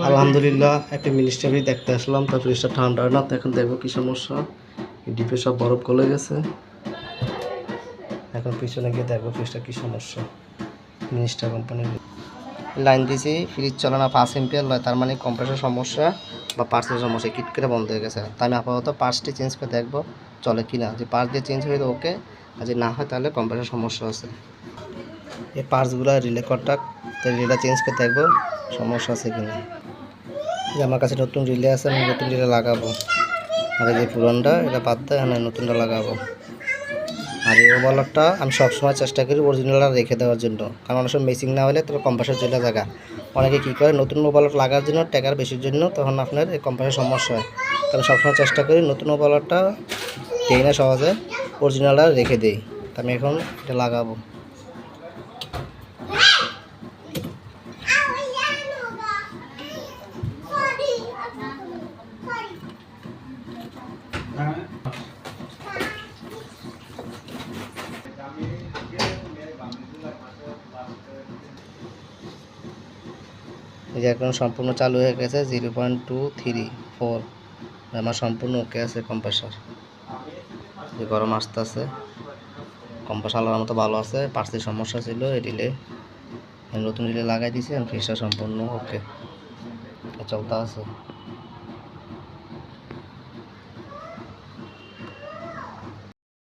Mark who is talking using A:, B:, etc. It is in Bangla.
A: আলহামদুলিল্লাহ একটা মিনিস্টারই দেখতে আসলাম, তো ফ্রিজটা ঠান্ডা হয় না, তো এখন দেখবো কি সমস্যা। ডিপে সব বরফ গলে গেছে, এখন পিছনে গিয়ে দেখবো ফ্রিজটা কি সমস্যা। মিনিস্টার কোম্পানির লাইন দিয়েছি, ফ্রিজ চলে না 5 এম্পিয়ার লয়, তার মানে কম্প্রেসর সমস্যা বা পার্সের সমস্যা, কিট করে বন্ধ হয়ে গেছে। তাই আমি আপাতত পার্সটি চেঞ্জ করে দেখবো চলে কি না। যে পার্স দিয়ে চেঞ্জ হয়ে ওকে, আর যদি না হয় তাহলে কম্প্রেসর সমস্যা আছে। এই পার্সগুলো রিলে কন্ট্যাক্ট, তো রিলেটা চেঞ্জ করে দেখবো সমস্যা আছে কিনা। যে আমার কাছে নতুন রিলে আছে, আমি নতুন রিলে লাগাবো। আর এই যে পুরনটা এটা বাদ দেয়, আমি নতুনটা লাগাবো। আর এই ওভারলকটা আমি সবসময় চেষ্টা করি অরিজিনালটা রেখে দেওয়ার জন্য, কারণ অনেক সময় মেসিং না হলে তাহলে কম্প্রেসর চলে জায়গা। অনেকে কী করে নতুন ওভারলক লাগার জন্য টাকার বেশির জন্য, তখন আপনার এই কম্প্রেসর সমস্যা হয়। তাহলে সবসময় চেষ্টা করি নতুন ওভারলকটা দেই না সহজে, অরিজিনালটা রেখে দিই। আমি এখন এটা লাগাবো। এই যে এখন সম্পূর্ণ চালু হয়ে গেছে, 0.234 আমার সম্পূর্ণ ওকে আছে কম্প্রেসর। যে গরম আসতে আছে, কম্প্রেসর আলার মতো ভালো আছে। পার্সের সমস্যা ছিল, এই রিলে নতুন রিলে লাগাই দিয়েছি, ফ্রিজটা সম্পূর্ণ ওকে চলতে আছে।